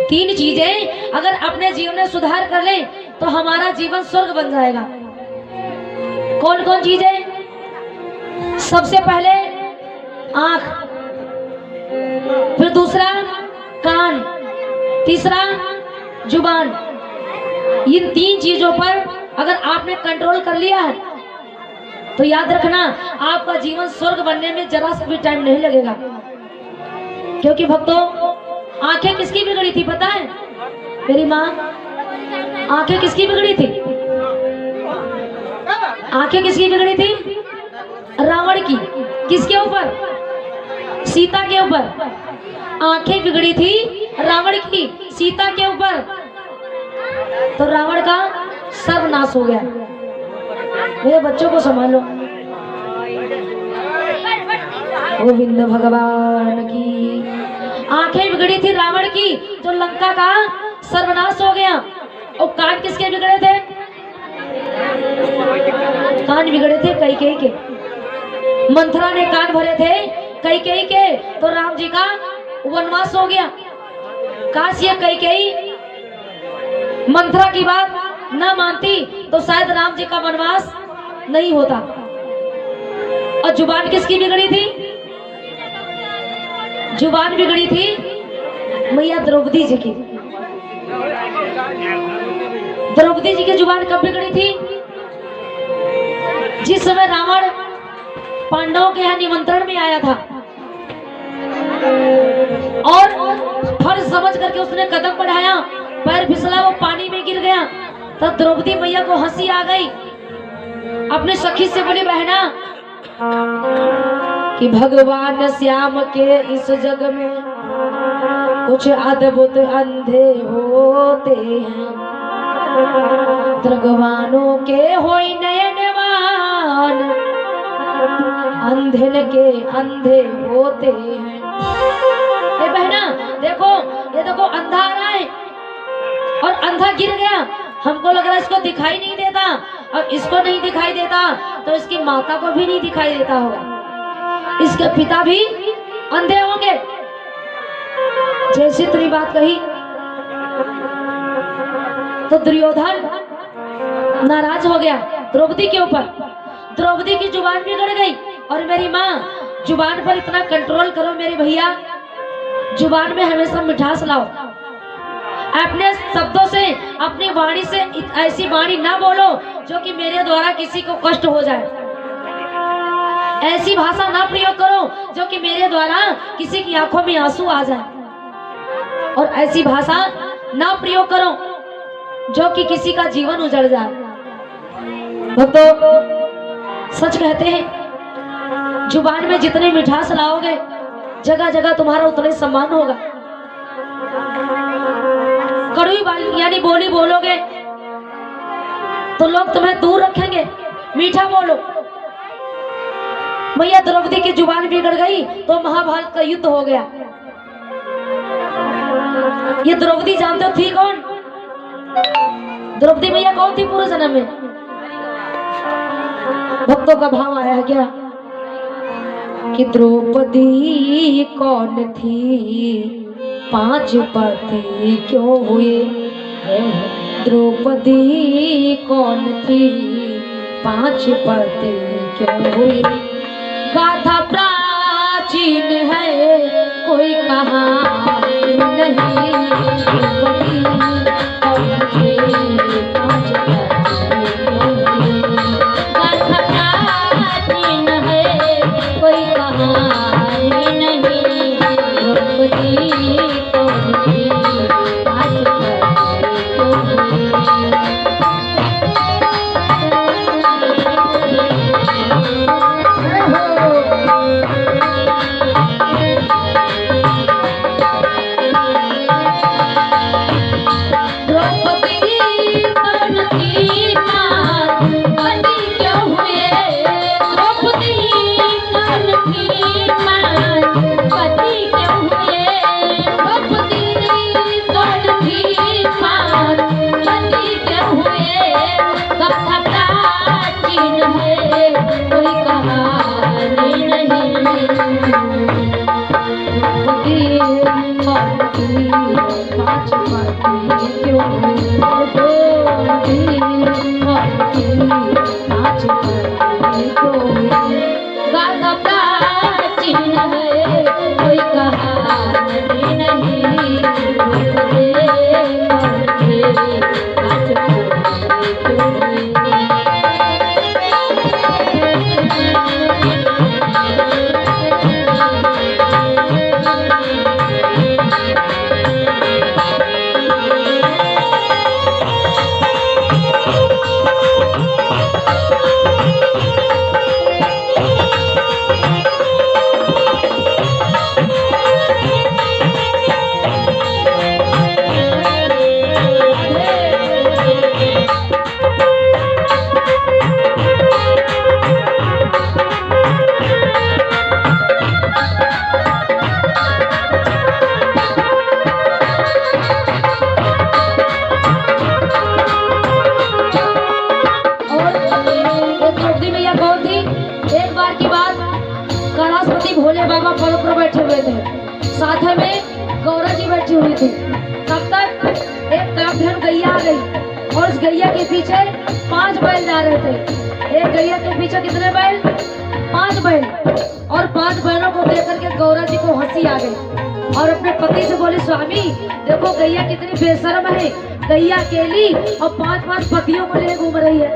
तीन चीजें अगर अपने जीवन में सुधार कर ले तो हमारा जीवन स्वर्ग बन जाएगा। कौन कौन चीजें? सबसे पहले आंख, फिर दूसरा कान, तीसरा जुबान। इन तीन चीजों पर अगर आपने कंट्रोल कर लिया है तो याद रखना आपका जीवन स्वर्ग बनने में जरा सा भी टाइम नहीं लगेगा। क्योंकि भक्तों, आंखें किसकी बिगड़ी थी पता है? मेरी माँ, आंखें किसकी बिगड़ी थी? आंखें किसकी बिगड़ी थी? रावण की। किसके ऊपर? सीता के ऊपर। आंखें बिगड़ी थी रावण की, सीता के ऊपर। तो रावण का सर्वनाश हो गया। मेरे बच्चों को संभालो। गोविंद भगवान की। आंखें बिगड़ी थी रावण की तो लंका का सर्वनाश हो गया। और कान किसके बिगड़े थे? कान बिगड़े थे कैकेयी के। मंथरा ने कान भरे थे कैकेयी के तो राम जी का वनवास हो गया। काश ये कैकेयी मंथरा की बात न मानती तो शायद राम जी का वनवास नहीं होता। और जुबान किसकी बिगड़ी थी? जुबान बिगड़ी थी मैया द्रौपदी जी की। द्रौपदी जी की जुबान कब बिगड़ी थी? जिस समय रावण पांडवों के यहाँ निमंत्रण में आया था और फर्ज समझ करके उसने कदम बढ़ाया, पैर फिसला, वो पानी में गिर गया। तब द्रौपदी मैया को हंसी आ गई। अपने सखी से बोली, बहना कि भगवान श्याम के इस जग में कुछ अद्भुत अंधे होते हैं, भगवानों के होई नयनवान, अंधे के अंधे होते हैं। ए बहना देखो, ये देखो अंधा आ रहा है और अंधा गिर गया। हमको लग रहा है इसको दिखाई नहीं देता, और इसको नहीं दिखाई देता तो इसकी माता को भी नहीं दिखाई देता होगा, इसके पिता भी अंधे होंगे। जैसे तेरी बात कही तो दुर्योधन नाराज हो गया द्रौपदी के ऊपर। द्रौपदी की जुबान बिगड़ गई। और मेरी माँ, जुबान पर इतना कंट्रोल करो मेरे भैया, जुबान में हमेशा मिठास लाओ। अपने शब्दों से, अपनी वाणी से ऐसी वाणी ना बोलो जो कि मेरे द्वारा किसी को कष्ट हो जाए। ऐसी भाषा ना प्रयोग करो जो कि मेरे द्वारा किसी की आंखों में आंसू आ जाए। और ऐसी भाषा ना प्रयोग करो जो कि किसी का जीवन उजड़ जाए। भक्तों, सच कहते हैं जुबान में जितने मिठास लाओगे जगह जगह तुम्हारा उतना ही सम्मान होगा। कड़वी यानी बोली बोलोगे तो लोग तुम्हें दूर रखेंगे। मीठा बोलो। मैया द्रौपदी की जुबान बिगड़ गई तो महाभारत का युद्ध हो गया। ये द्रौपदी जानते हो थी कौन? द्रौपदी मैया कौन थी पूर्व जन्म में? भक्तों का भाव आया है क्या कि द्रौपदी कौन थी, 5 पति क्यों हुए? द्रौपदी कौन थी, 5 पति क्यों हुए? गाथा प्राचीन है, कोई कहानी नहीं। द्रौपदी कौन थी, 5 पति क्यों हुए? गाथा प्राचीन है, कोई कहानी नहीं। द्रौपदी कौन थी, 5 पति क्यों हुए? पांच पति क्यों हुए, पांच पति क्यों हुए। गाथा प्राचीन है कोई कहानी नहीं, पांच पति क्यों हुए। कैलाशपति भोले बाबा पर्वत पर बैठे हुए थे, साथ में गौरा जी बैठी हुई थी। तब तक एक कामधेनु गैया आ गई और उस गैया के पीछे 5 बैल जा रहे थे। एक गैया के पीछे कितने बैल? 5 बैल। और 5 बैलों को देख करके गौरा जी को हंसी आ गई और अपने पति से बोली, स्वामी देखो गैया कितनी बेशर्म है, गैया अकेली और 5-5 पतियों को लिए घूम रही है।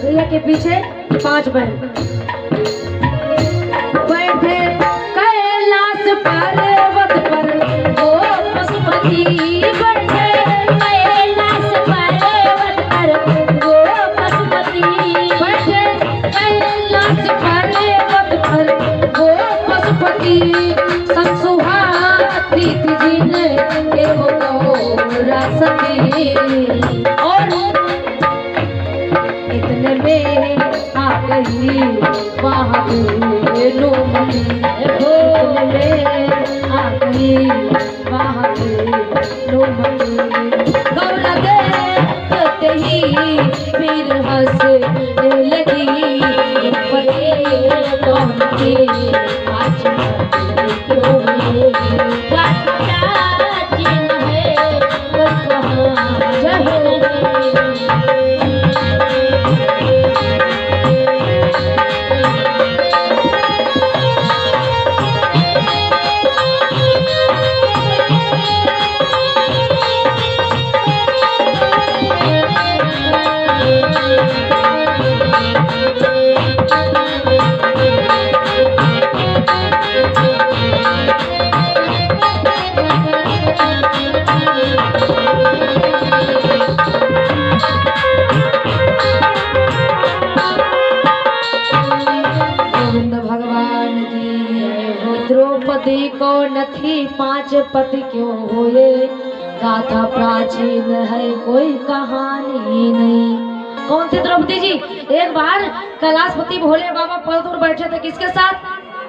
गैया के पीछे 5 बैल बैठे कैलाश पर्वत पर वो पशुपति, बैठे कैलाश पर्वत पर वो पशुपति, बैठे कैलाश पर्वत पर वो पशुपति। संसुहाती जिने के वो गौरा सती, और इतने में आ गई वहाँ बेनुमती, इतने में आ गई वहाँ बेनुमती। गौरा देखते ही फिर हंसने लगी, पति कौन के पाँच पति क्यों हुए। प्राचीन है कोई कहानी द्रौपदी को नथी 5 पति क्यों हुए। गाथा प्राचीन है कोई कहानी नहीं। कौन थी द्रौपदी जी? एक बार कैलाशपति भोले बाबा पर्वत पर बैठे थे, किसके साथ?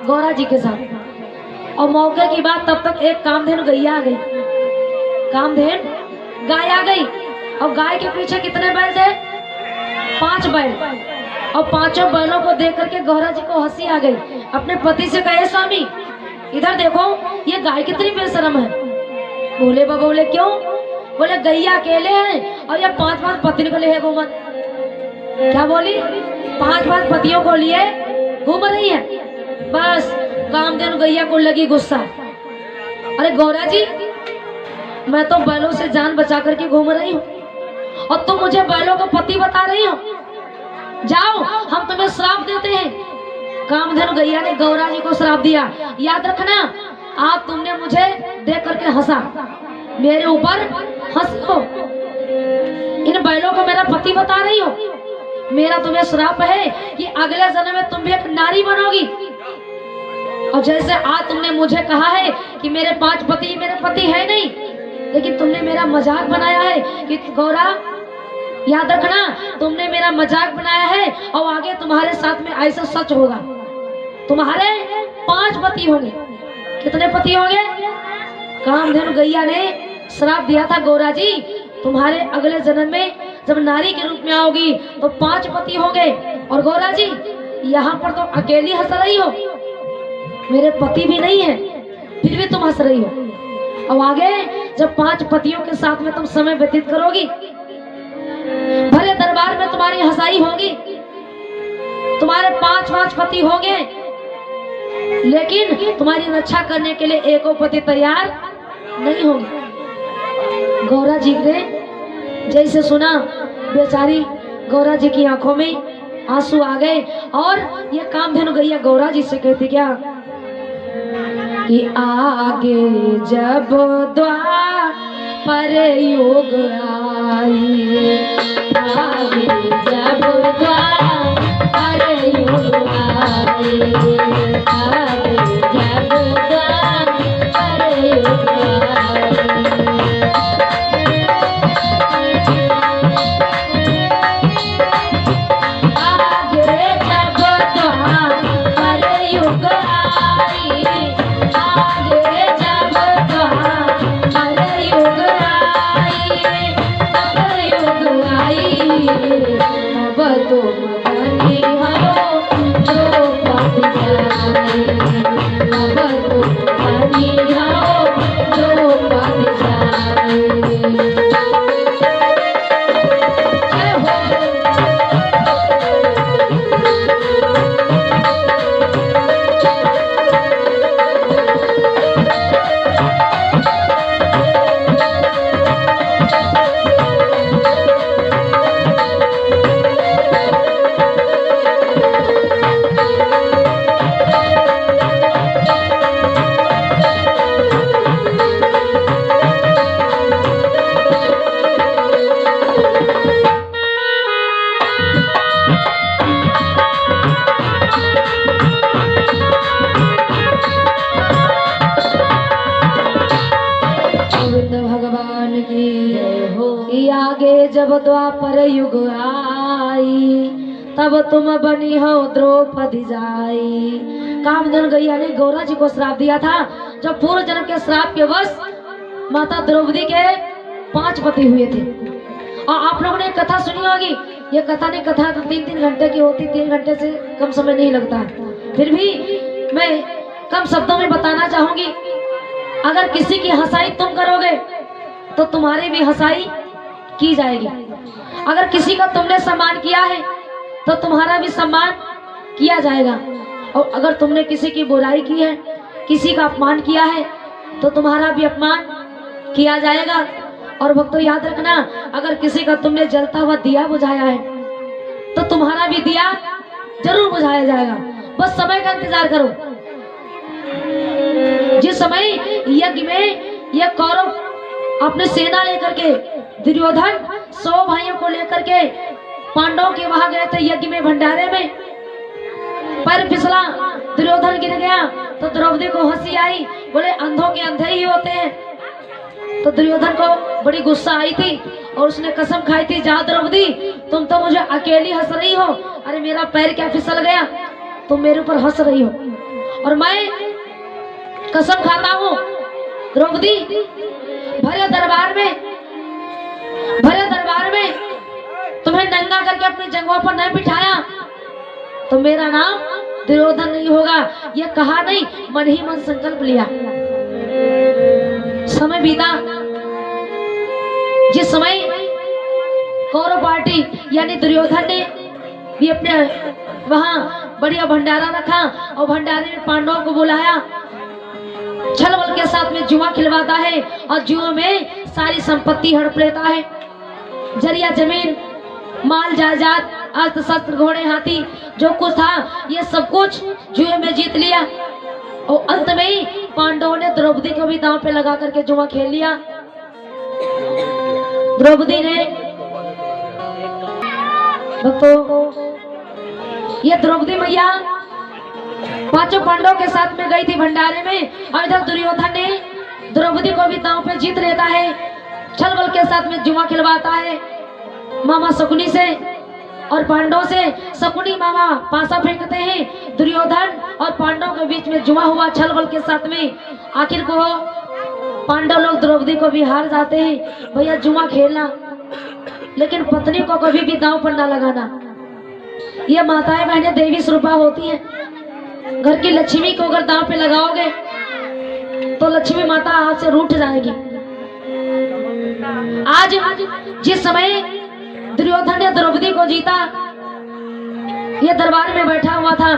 गौरा जी के साथ। और मौके की बात तब तक एक कामधेनु गैया आ गई, कामधेनु गाय आ गई। और गाय के पीछे कितने बैल थे? 5 बैल। और 5 बैलों को देख करके गौरा जी को हंसी आ गई। अपने पति से कहे, स्वामी इधर देखो ये गाय कितनी बेशर्म है। भोले बाबा बोले क्यों? बोले गैया अकेले हैं और ये 5-5 पत्नी को लिए घूम। क्या बोली? 5-5 पतियों को लिए घूम रही है। बस कामधेनु गैया को लगी गुस्सा। अरे गौरा जी मैं तो बैलों से जान बचा करके घूम रही हूँ और तुम मुझे बैलों को पति बता रही हो। जाओ हम तुम्हें श्राप देते हैं। कामधेनु गैया ने गौरा जी को श्राप दिया, याद रखना आप तुमने मुझे देख करके हंसा, मेरे ऊपर हंसी हो, इन बैलों को मेरा पति बता रही हो। मेरा तुम्हें श्राप है कि अगले जन्म में तुम भी एक नारी बनोगी। और जैसे आज तुमने मुझे कहा है कि मेरे 5 पति मेरे पति है नहीं, लेकिन तुमने मेरा मजाक बनाया है कि गौरा याद रखना तुमने मेरा मजाक बनाया है और आगे तुम्हारे साथ में ऐसा सच होगा। तुम्हारे 5 पति होंगे। कितने पति होंगे? कामधेनु गैया ने श्राप दिया था, गौरा जी तुम्हारे अगले जन्म में जब नारी के रूप में आओगी तो 5 पति होंगे। और गौरा जी यहाँ पर तो अकेली हंस रही हो, मेरे पति भी नहीं है, फिर भी तुम हंस रही हो। और आगे जब 5 पतियों के साथ में तुम समय व्यतीत करोगी, भरे दरबार में तुम्हारी हंसाई होगी, तुम्हारे 5 पति होंगे, लेकिन तुम्हारी रक्षा करने के लिए एको पति तैयार नहीं होंगे। गौरा जी ने जैसे सुना, बेचारी गौरा जी की आंखों में आंसू आ गए और ये कामधेनु गैया गौरा जी से कहती क्या कि आगे जब द्वार पर युग आई, आगे जब द्वार पर युग आई, आगे जब द्वार पर युग आई। आगे जब द्वापर युग आई, तब तुम बनी हो द्रौपदी जाई। कामधेनु गैया ने गौरा जी को श्राप दिया था, जब पूर्व जन्म के श्राप के वश माता द्रौपदी के 5 पति हुए थे। और आप लोगों ने कथा सुनी होगी, ये कथा नहीं, कथा तो 3-3 घंटे की होती, 3 घंटे से कम समय नहीं लगता है। फिर भी मैं कम शब्दों में बताना चाहूंगी, अगर किसी की हंसाई तुम करोगे तो तुम्हारी भी हंसाई की जाएगी। अगर किसी का तुमने सम्मान किया है तो तुम्हारा भी सम्मान किया जाएगा। और अगर तुमने किसी की बुराई की है, किसी का अपमान किया है, तो तुम्हारा भी अपमान किया जाएगा। और भक्तों याद रखना, अगर किसी का तुमने जलता हुआ दिया बुझाया है तो तुम्हारा भी दिया जरूर बुझाया जाएगा। बस समय का इंतजार करो। जिस समय यज्ञ में यह कौरव अपने सेना लेकर के, दुर्योधन 100 भाइयों को लेकर के पांडवों के वहां गए थे यज्ञ में, भंडारे में, पैर फिसला, दुर्योधन गिर गया तो द्रौपदी को हंसी आई, बोले अंधों के अंधे ही होते हैं। तो दुर्योधन को बड़ी गुस्सा आई थी और उसने कसम खाई थी, जा द्रौपदी तुम तो मुझे अकेली हंस रही हो, अरे मेरा पैर क्या फिसल गया, तुम मेरे ऊपर हंस रही हो। और मैं कसम खाता हूँ द्रौपदी, भरे दरबार में तुम्हें नंगा करके अपनी जंघों पर नहीं बिठाया तो मेरा नाम दुर्योधन नहीं होगा। यह कहा नहीं, मन ही मन संकल्प लिया। समय बीता, जिस समय कौरव पार्टी यानी दुर्योधन ने भी अपने वहां बढ़िया भंडारा रखा और भंडारे में पांडवों को बुलाया, छल बल के साथ में जुआ खिलवाता है और जुए में सारी संपत्ति हड़प लेता है, जरिया जमीन, माल जायदाद, अस्त्र शस्त्र, घोड़े हाथी, जो कुछ था ये सब कुछ जुए में जीत लिया। और अंत में ही पांडवों ने द्रौपदी को भी दांव पे लगा करके जुआ खेल लिया। द्रौपदी ने ये द्रौपदी मैया 5 पांडवों के साथ में गई थी भंडारे में, और इधर दुर्योधन ने द्रौपदी को भी दांव पे जीत लेता है, छल बल के साथ में जुआ खिलवाता है मामा शकुनी से और पांडवों से। शकुनी मामा पासा फेंकते हैं, दुर्योधन और पांडवों के बीच में जुआ हुआ छल बल के साथ में। आखिर को पांडव लोग द्रौपदी को भी हार जाते हैं, भैया जुआ खेलना, लेकिन पत्नी को कभी भी दांव पर ना लगाना। ये माताएं बहनें देवी स्वरूपा होती हैं, घर की लक्ष्मी को अगर दांव पे लगाओगे तो लक्ष्मी माता हाथ से रूठ जाएगी। आज जिस समय दुर्योधन ने द्रौपदी को जीता, ये दरबार में बैठा हुआ था।